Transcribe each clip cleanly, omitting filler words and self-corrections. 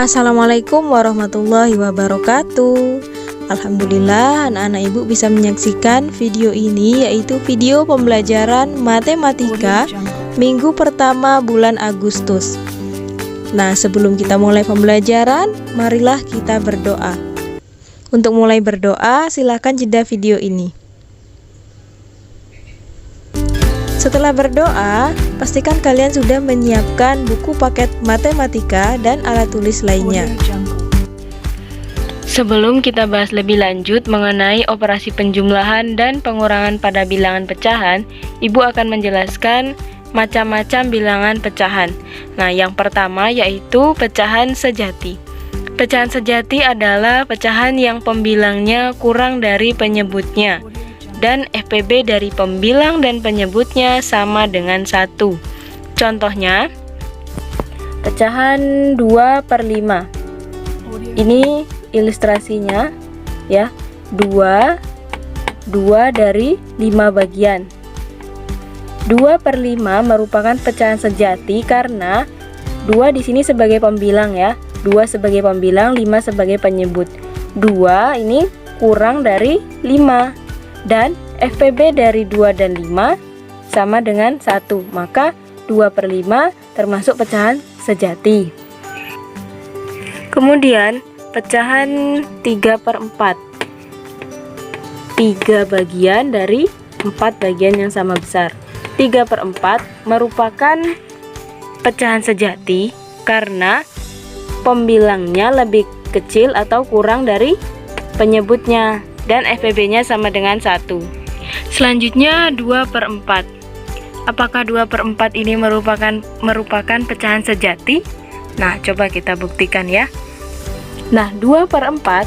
Assalamualaikum warahmatullahi wabarakatuh. Alhamdulillah anak-anak ibu bisa menyaksikan video ini, yaitu video pembelajaran matematika minggu pertama bulan Agustus. Nah, sebelum kita mulai pembelajaran, marilah kita berdoa. Untuk mulai berdoa, silakan jeda video ini. Setelah berdoa, pastikan kalian sudah menyiapkan buku paket matematika dan alat tulis lainnya. Sebelum kita bahas lebih lanjut mengenai operasi penjumlahan dan pengurangan pada bilangan pecahan, Ibu akan menjelaskan macam-macam bilangan pecahan. Nah, yang pertama yaitu pecahan sejati. Pecahan sejati adalah pecahan yang pembilangnya kurang dari penyebutnya, dan FPB dari pembilang dan penyebutnya sama dengan 1. Contohnya, pecahan 2/5. Ini ilustrasinya ya. 2 dari 5 bagian. 2/5 merupakan pecahan sejati karena 2 di sini sebagai pembilang ya. 2 sebagai pembilang, 5 sebagai penyebut. 2 ini kurang dari 5. Dan FPB dari 2 dan 5 sama dengan 1, maka 2/5 termasuk pecahan sejati. Kemudian pecahan 3/4, 3 bagian dari 4 bagian yang sama besar. 3/4 merupakan pecahan sejati karena pembilangnya lebih kecil atau kurang dari penyebutnya, dan FPB-nya sama dengan 1. Selanjutnya 2/4. Apakah 2/4 ini merupakan pecahan sejati? Nah, coba kita buktikan ya. Nah, 2/4,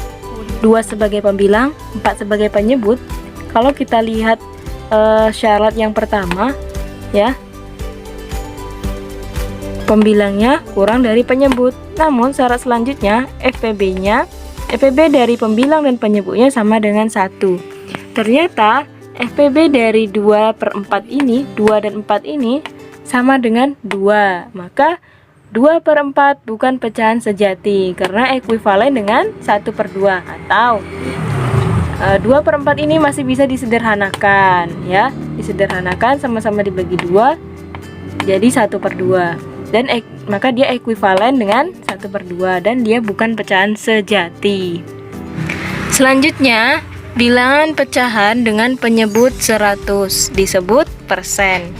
2 sebagai pembilang, 4 sebagai penyebut. Kalau kita lihat syarat yang pertama ya, pembilangnya kurang dari penyebut. Namun syarat selanjutnya FPB dari pembilang dan penyebutnya sama dengan 1. Ternyata FPB dari 2/4 ini, 2 dan 4 ini sama dengan 2. Maka 2/4 bukan pecahan sejati karena ekuivalen dengan 1/2, atau 2/4 ini masih bisa disederhanakan ya. Disederhanakan, sama-sama dibagi 2 jadi 1/2. Dan maka dia ekuivalen dengan 1/2 dan dia bukan pecahan sejati. Selanjutnya, bilangan pecahan dengan penyebut 100 disebut persen.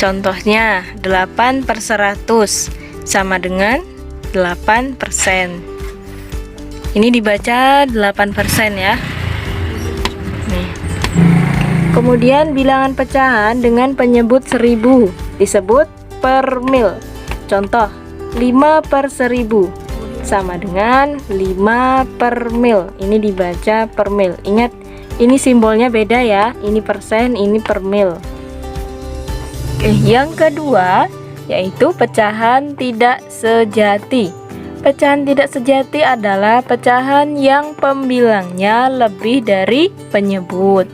Contohnya 8/100 sama dengan 8%. Ini dibaca 8% ya. Nih. Kemudian bilangan pecahan dengan penyebut 1000 disebut per mil. Contoh 5/1000 sama dengan 5/mil. Ini dibaca per mil. Ingat, ini simbolnya beda ya. Ini persen, ini per mil. Oke, yang kedua yaitu pecahan tidak sejati. Pecahan tidak sejati adalah pecahan yang pembilangnya lebih dari penyebut.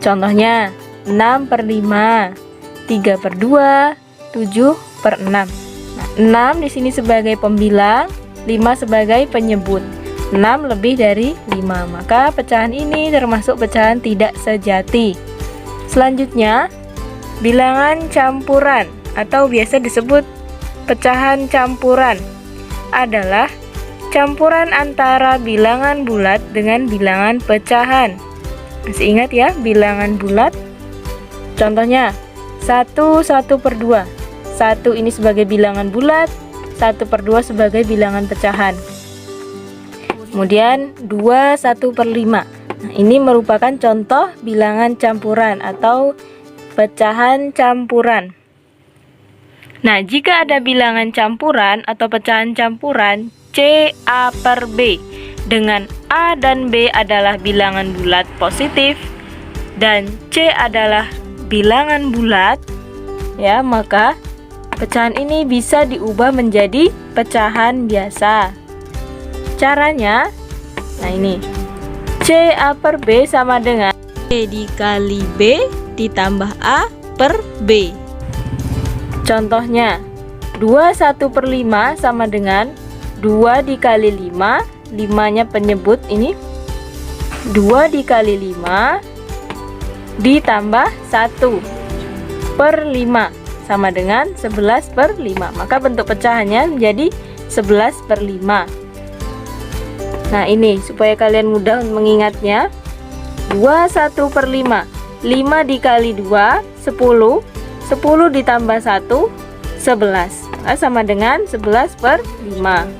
Contohnya 6/5, 3/2, 7/6. 6 di sini sebagai pembilang, 5 sebagai penyebut. 6 lebih dari 5, maka pecahan ini termasuk pecahan tidak sejati. Selanjutnya, bilangan campuran atau biasa disebut pecahan campuran adalah campuran antara bilangan bulat dengan bilangan pecahan. Masih ingat ya bilangan bulat? Contohnya 1/2. 1 ini sebagai bilangan bulat, 1/2 sebagai bilangan pecahan. Kemudian 2 1/5. Nah, ini merupakan contoh bilangan campuran atau pecahan campuran. Nah, jika ada bilangan campuran atau pecahan campuran CA/B dengan A dan B adalah bilangan bulat positif dan C adalah bilangan bulat ya, maka pecahan ini bisa diubah menjadi pecahan biasa. Caranya, nah ini CA/B sama dengan C dikali B ditambah A per B. Contohnya 21/5 sama dengan 2 dikali 5, 5-nya penyebut ini 2 dikali 5 ditambah 1/5 sama dengan 11/5. Maka bentuk pecahannya menjadi 11/5. Nah ini supaya kalian mudah mengingatnya, 21/5, 5 dikali 2 10, 10 ditambah 1 11, sama dengan 11/5.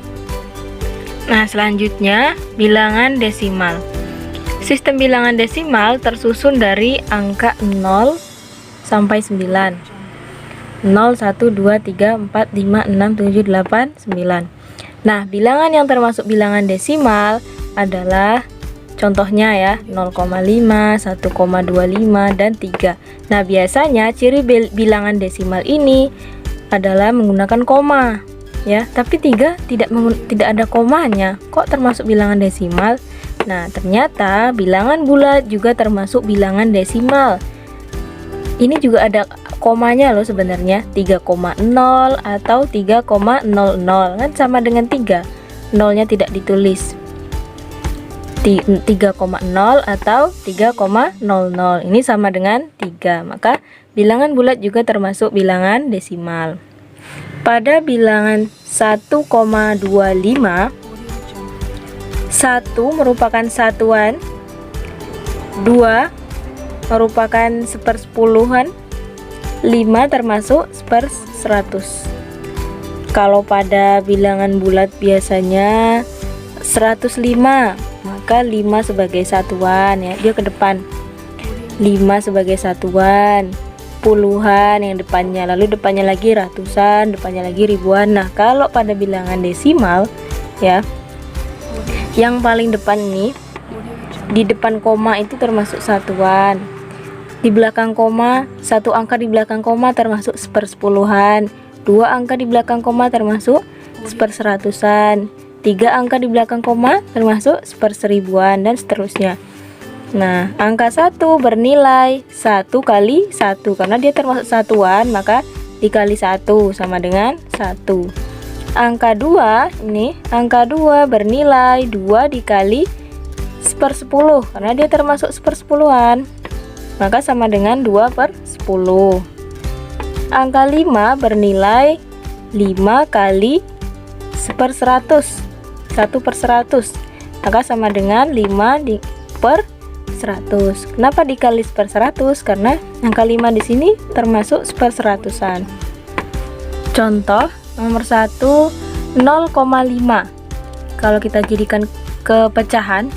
Nah selanjutnya bilangan desimal. Sistem bilangan desimal tersusun dari angka 0 sampai 9. 0, 1, 2, 3, 4, 5, 6, 7, 8, 9. Nah bilangan yang termasuk bilangan desimal adalah contohnya ya 0,5, 1,25, dan 3. Nah biasanya ciri bilangan desimal ini adalah menggunakan koma ya, tapi 3 tidak ada komanya. Kok termasuk bilangan desimal? Nah ternyata bilangan bulat juga termasuk bilangan desimal. Ini juga ada komanya loh sebenarnya, 3,0 atau 3,00 kan sama dengan 3, nolnya tidak ditulis. 3,0 atau 3,00 ini sama dengan 3, maka bilangan bulat juga termasuk bilangan desimal. Pada bilangan 1,25, 1 merupakan satuan, 2 merupakan sepersepuluhan, 5 termasuk seperseratus. Kalau pada bilangan bulat biasanya 105, maka 5 sebagai satuan ya, dia ke depan. 5 sebagai satuan, puluhan yang depannya, lalu depannya lagi ratusan, depannya lagi ribuan. Nah kalau pada bilangan desimal ya, yang paling depan ini di depan koma itu termasuk satuan, di belakang koma, satu angka di belakang koma termasuk sepersepuluhan, 2 angka di belakang koma termasuk seperseratusan, 3 angka di belakang koma termasuk seperseribuan, dan seterusnya. Nah angka 1 bernilai 1 kali 1 karena dia termasuk satuan, maka dikali 1 sama dengan 1. Angka 2 ini, angka 2 bernilai 2 dikali sepersepuluh karena dia termasuk sepersepuluhan, maka sama dengan 2/10. Angka 5 bernilai 5 kali seperseratus, 1/100, maka sama dengan 5/100. Kenapa dikali seperseratus? Karena angka 5 di sini termasuk seperseratusan. Contoh nomor 1, 0,5. Kalau kita jadikan ke pecahan,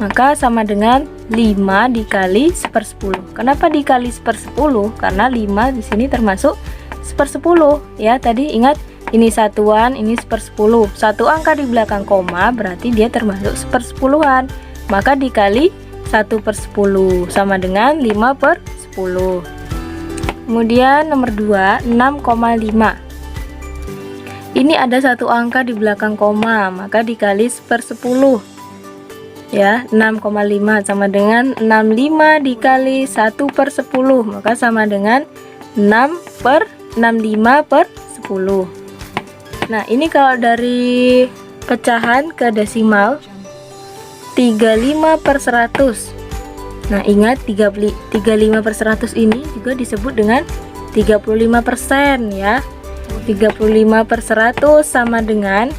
maka sama dengan 5 dikali sepersepuluh. Kenapa dikali sepersepuluh? Karena 5 di sini termasuk sepersepuluh ya. Tadi ingat ini satuan, ini sepersepuluh. Satu angka di belakang koma berarti dia termasuk sepersepuluhan. Maka dikali 1/10 sama dengan 5/10. Kemudian nomor 2, 6,5. Ini ada satu angka di belakang koma, maka dikali sepersepuluh ya, 6,5 sama dengan 65 dikali 1/10, maka sama dengan 65/10. Nah ini kalau dari pecahan ke desimal 35/100. Nah ingat 35/100 ini juga disebut dengan 35% ya. 35/100 sama dengan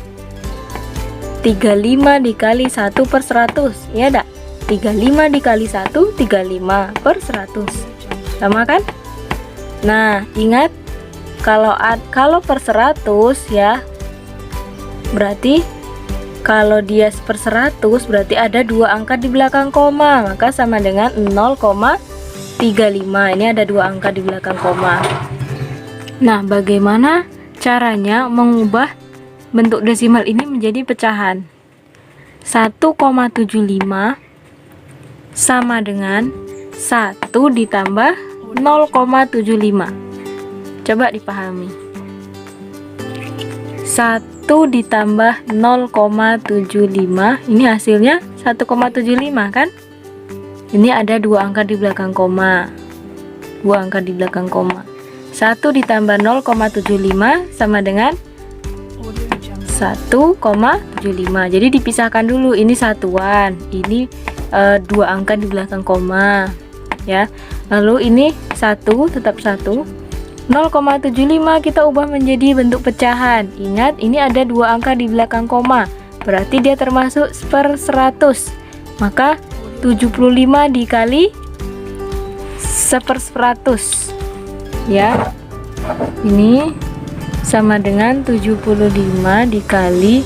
35 dikali 1/100 ya dak, 35 dikali 1 35/100 sama kan. Nah ingat kalau per 100 ya, berarti kalau dia per 100 berarti ada 2 angka di belakang koma, maka sama dengan 0,35. Ini ada 2 angka di belakang koma. Nah bagaimana caranya mengubah bentuk desimal ini menjadi pecahan? 1,75 sama dengan 1 ditambah 0,75. Coba dipahami. 1 ditambah 0,75 ini hasilnya 1,75 kan? Ini ada 2 angka di belakang koma. 2 angka di belakang koma. 1 ditambah 0,75 sama dengan 1,75. Jadi dipisahkan dulu, ini satuan, ini dua angka di belakang koma ya. Lalu ini 1 tetap 1. 0,75 kita ubah menjadi bentuk pecahan. Ingat, ini ada dua angka di belakang koma, berarti dia termasuk per 100. Maka 75 dikali 1/100 ya. Ini sama dengan 75 dikali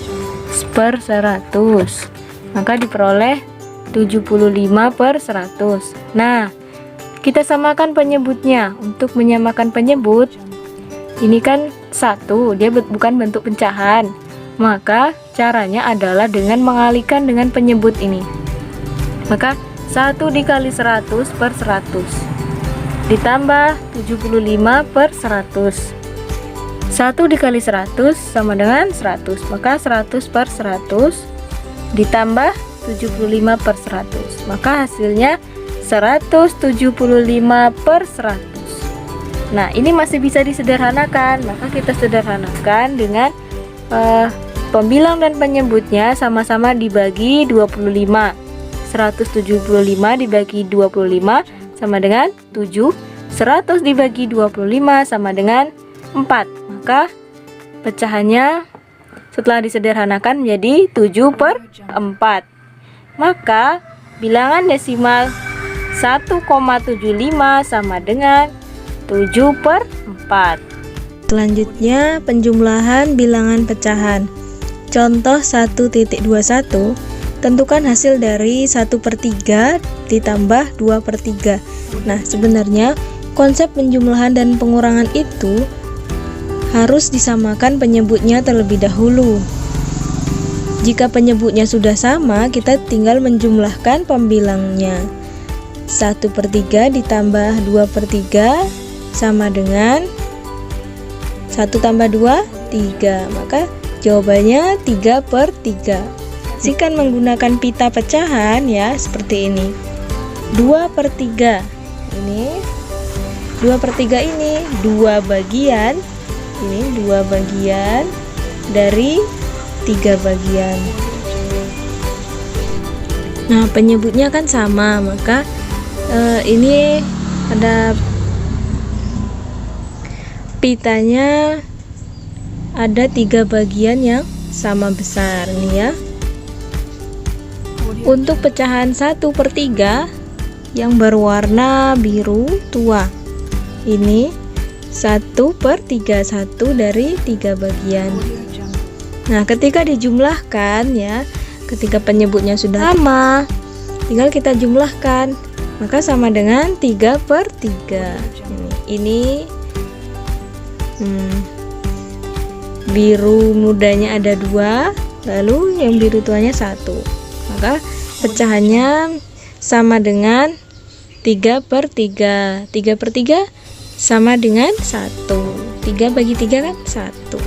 1/100. Maka diperoleh 75/100. Nah, kita samakan penyebutnya. Untuk menyamakan penyebut, ini kan 1, dia bukan bentuk pecahan. Maka caranya adalah dengan mengalihkan dengan penyebut ini. Maka 1 dikali 100/100 ditambah 75/100. 1 dikali 100 sama dengan 100. Maka 100/100 ditambah 75/100. Maka hasilnya 175/100. Nah, ini masih bisa disederhanakan. Maka kita sederhanakan dengan pembilang dan penyebutnya sama-sama dibagi 25. 175 dibagi 25 sama dengan 7. 100 dibagi 25 sama dengan 4. Maka pecahannya setelah disederhanakan menjadi 7/4. Maka bilangan desimal 1,75 sama dengan 7/4. Selanjutnya penjumlahan bilangan pecahan. Contoh 1.21, tentukan hasil dari 1/3 ditambah 2/3. Nah, sebenarnya konsep penjumlahan dan pengurangan itu harus disamakan penyebutnya terlebih dahulu. Jika penyebutnya sudah sama, kita tinggal menjumlahkan pembilangnya. 1/3 ditambah 2/3 sama dengan 1 tambah 2, 3. Maka jawabannya 3/3. Pastikan menggunakan pita pecahan ya, seperti ini. 2/3. Ini 2/3 ini 2 bagian. Ini 2 bagian dari 3 bagian. Nah, penyebutnya kan sama, maka ini ada pitanya, ada 3 bagian yang sama besar nih ya. Untuk pecahan 1/3 yang berwarna biru tua, ini 1/3, 1 dari 3 bagian. Nah, ketika dijumlahkan ya, ketika penyebutnya sudah sama, tinggal kita jumlahkan, maka sama dengan 3/3. Ini biru mudanya ada 2, lalu yang biru tuanya 1. Maka pecahannya sama dengan 3/3. 3/3 sama dengan 1. 3 bagi 3 kan 1.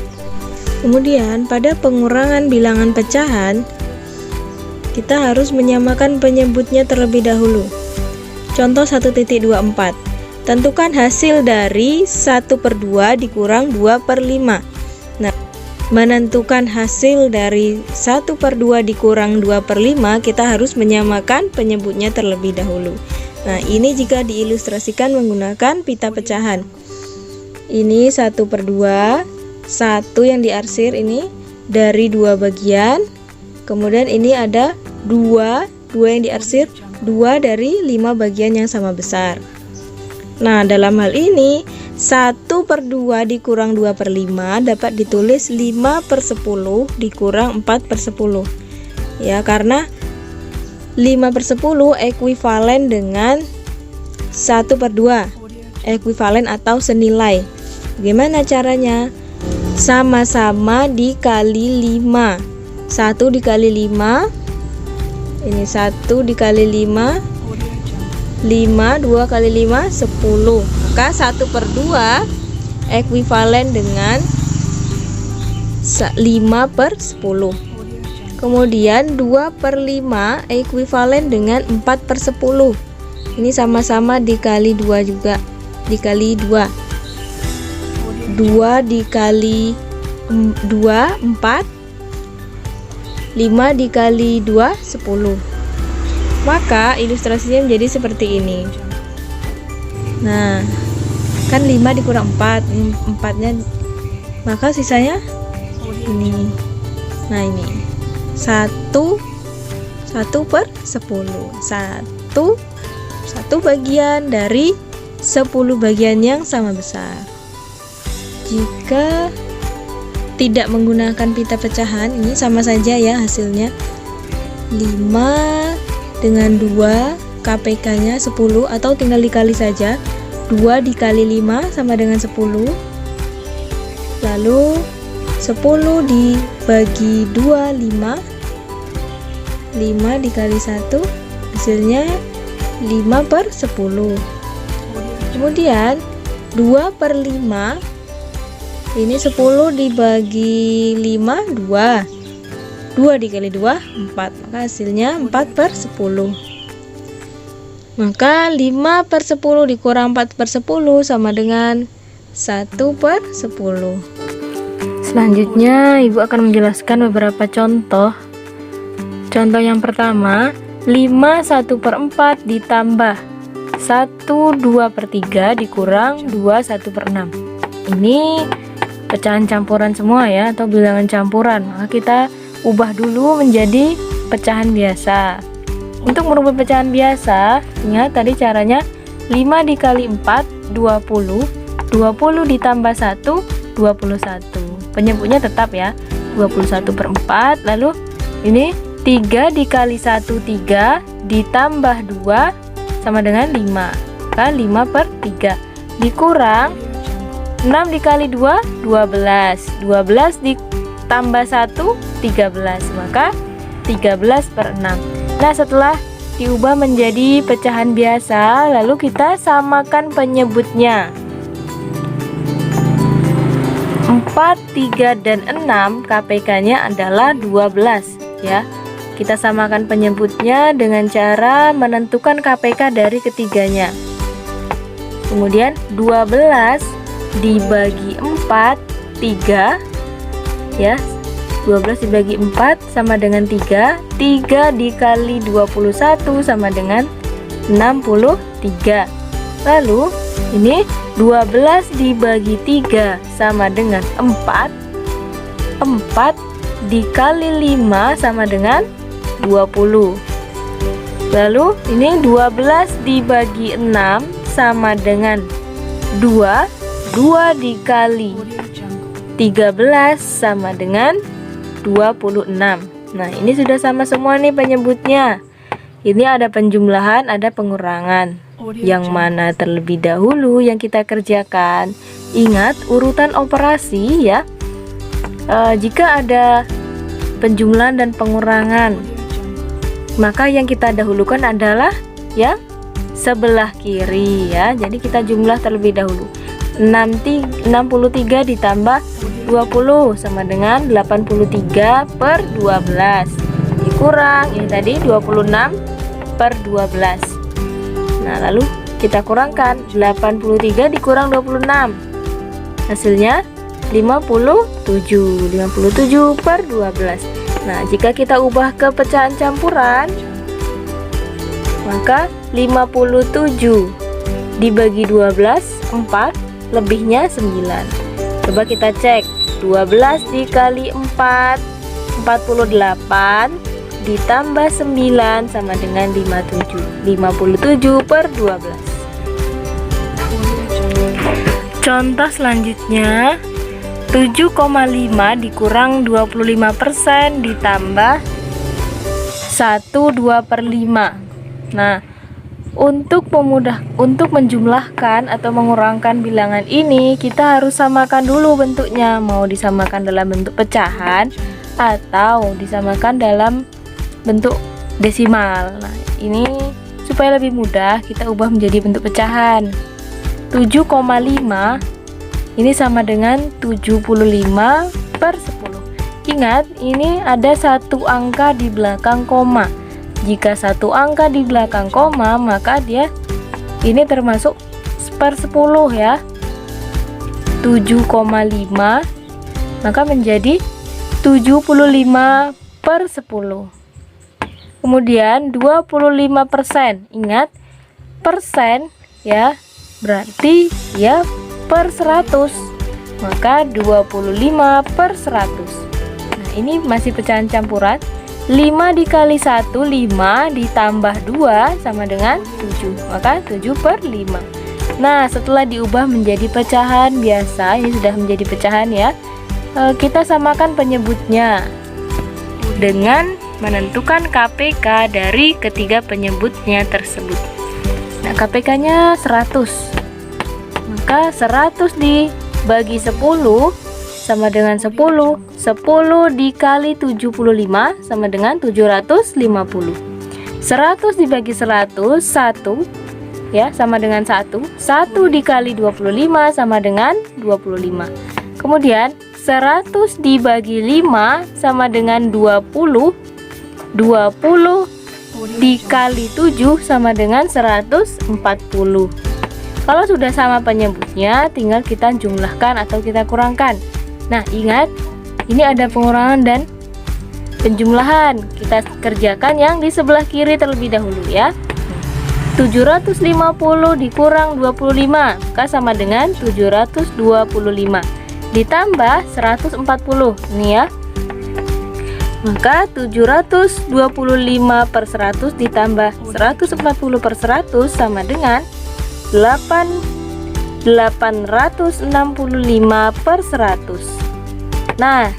Kemudian pada pengurangan bilangan pecahan, kita harus menyamakan penyebutnya terlebih dahulu. Contoh 1.24, tentukan hasil dari 1/2 dikurang 2/5. Nah, menentukan hasil dari 1/2 dikurang 2/5, kita harus menyamakan penyebutnya terlebih dahulu. Nah, ini jika diilustrasikan menggunakan pita pecahan. Ini 1/2, 1 yang diarsir ini dari 2 bagian. Kemudian ini ada 2 yang diarsir 2 dari 5 bagian yang sama besar. Nah, dalam hal ini 1/2 dikurang 2/5 dapat ditulis 5/10 dikurang 4/10. Ya, karena 5/10 ekuivalen dengan 1/2, ekuivalen atau senilai. Bagaimana caranya? Sama-sama dikali 5. 1 dikali 5, ini 1 dikali 5, 5, 2 kali 5, 10. Maka 1/2 ekuivalen dengan 5/10. Kemudian 2/5 ekuivalen dengan 4/10. Ini sama-sama dikali 2 juga, dikali 2. 2 dikali 2, 4. 5 dikali 2, 10. Maka ilustrasinya menjadi seperti ini. Nah, kan 5 dikurang 4, 4-nya, maka sisanya ini. Nah, ini 1 per 10. 1 bagian dari 10 bagian yang sama besar. Jika tidak menggunakan pita pecahan, ini sama saja ya hasilnya. 5 dengan 2, KPK-nya 10, atau tinggal dikali saja. 2 dikali 5 sama dengan 10. Lalu 10 dibagi 2, 5. 5 dikali 1, hasilnya 5 per 10. Kemudian 2 per 5, ini 10 dibagi 5, 2. 2 dikali 2, 4. Maka hasilnya 4 per 10. Maka 5 per 10 dikurang 4 per 10 sama dengan 1 per 10. Selanjutnya Ibu akan menjelaskan beberapa contoh. Contoh yang pertama, 5 1 per 4 ditambah 1 2 per 3 dikurang 2 1 per 6. Ini pecahan campuran semua ya, atau bilangan campuran. Maka kita ubah dulu menjadi pecahan biasa. Untuk merubah pecahan biasa, ingat tadi caranya 5 dikali 4, 20. 20 ditambah 1, 21. Penyebutnya tetap ya, 21 per 4. Lalu ini 3 dikali 1, 3 ditambah 2 sama dengan 5. Kan 5 per 3 dikurang 6 dikali 2, 12. 12 ditambah 1, 13. Maka 13 per 6. Nah, setelah diubah menjadi pecahan biasa, lalu kita samakan penyebutnya. 4, 3, dan 6 KPK-nya adalah 12 ya. Kita samakan penyebutnya dengan cara menentukan KPK dari ketiganya. Kemudian 12 dibagi 4, 3 ya. 12 dibagi 4 sama dengan 3. 3 dikali 21 sama dengan 63. Lalu ini 12 dibagi 3 sama dengan 4. 4 dikali 5 sama dengan 20. Lalu ini 12 dibagi 6 sama dengan 2. 2 dikali 13 sama dengan 26. Nah, ini sudah sama semua nih penyebutnya. Ini ada penjumlahan, ada pengurangan. Yang mana terlebih dahulu yang kita kerjakan? Ingat urutan operasi ya. Jika ada penjumlahan dan pengurangan, maka yang kita dahulukan adalah yang sebelah kiri ya. Jadi kita jumlah terlebih dahulu. 63 ditambah 20 sama dengan 83 per 12 dikurang ini tadi 26 per 12. Nah, lalu kita kurangkan 83 dikurang 26, hasilnya 57 per 12. Nah, jika kita ubah ke pecahan campuran, maka 57 dibagi 12 4, lebihnya 9. Coba kita cek, 12 dikali 4, 48 ditambah 9 sama dengan 57. 57 per 12. Contoh selanjutnya, 7,5 dikurang 25% ditambah 1/2 per 5. Nah, untuk menjumlahkan atau mengurangkan bilangan ini, kita harus samakan dulu bentuknya. Mau disamakan dalam bentuk pecahan atau disamakan dalam bentuk desimal. Nah, ini supaya lebih mudah, kita ubah menjadi bentuk pecahan. 7,5 ini sama dengan 75 per 10. Ingat, ini ada satu angka di belakang koma. Jika satu angka di belakang koma, maka dia ini termasuk per 10 ya. 7,5, maka menjadi 75 per 10. Kemudian 25%, ingat persen ya, berarti ya per 100, maka 25 per 100. Nah, ini masih pecahan campuran. 5 dikali 1, 5 ditambah 2 sama dengan 7, maka 7 per 5. Nah, setelah diubah menjadi pecahan biasa, ini sudah menjadi pecahan ya, kita samakan penyebutnya dengan menentukan KPK dari ketiga penyebutnya tersebut. Nah, KPK-nya 100, maka 100 dibagi 10 sama dengan 10. 10 dikali 75 sama dengan 750. 100 dibagi 100, 1 ya, sama dengan 1. 1 dikali 25 sama dengan 25. Kemudian 100 dibagi 5 sama dengan 20. 20 dikali 7 sama dengan 140. Kalau sudah sama penyebutnya, tinggal kita jumlahkan atau kita kurangkan. Nah, ingat, ini ada pengurangan dan penjumlahan. Kita kerjakan yang di sebelah kiri terlebih dahulu ya. 750 dikurang 25, maka sama dengan 725. Ditambah 140, ini ya. Maka 725 per 100 ditambah 140 per 100 sama dengan 865 per 100. Nah,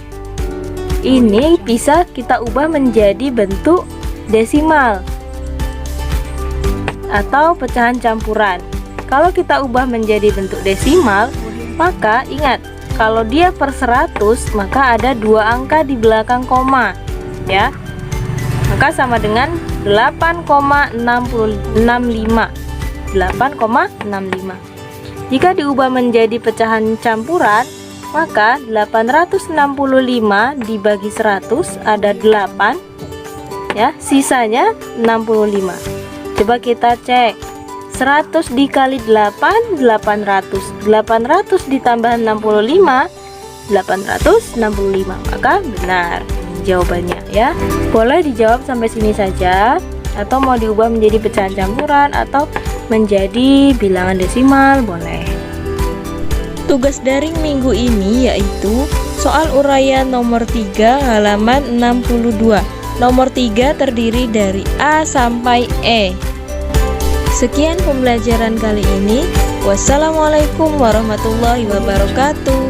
ini bisa kita ubah menjadi bentuk desimal atau pecahan campuran. Kalau kita ubah menjadi bentuk desimal, maka ingat, kalau dia per 100, maka ada 2 angka di belakang koma ya. Maka sama dengan 8,65. 8,65. Jika diubah menjadi pecahan campuran, maka 865 dibagi 100 ada 8 ya, sisanya 65. Coba kita cek. 100 dikali 8, 800. 800 ditambah 65, 865. Maka benar jawabannya ya. Boleh dijawab sampai sini saja, atau mau diubah menjadi pecahan campuran atau menjadi bilangan desimal, boleh. Tugas daring minggu ini yaitu soal uraian nomor 3 halaman 62. Nomor 3 terdiri dari A sampai E. Sekian pembelajaran kali ini. Wassalamualaikum warahmatullahi wabarakatuh.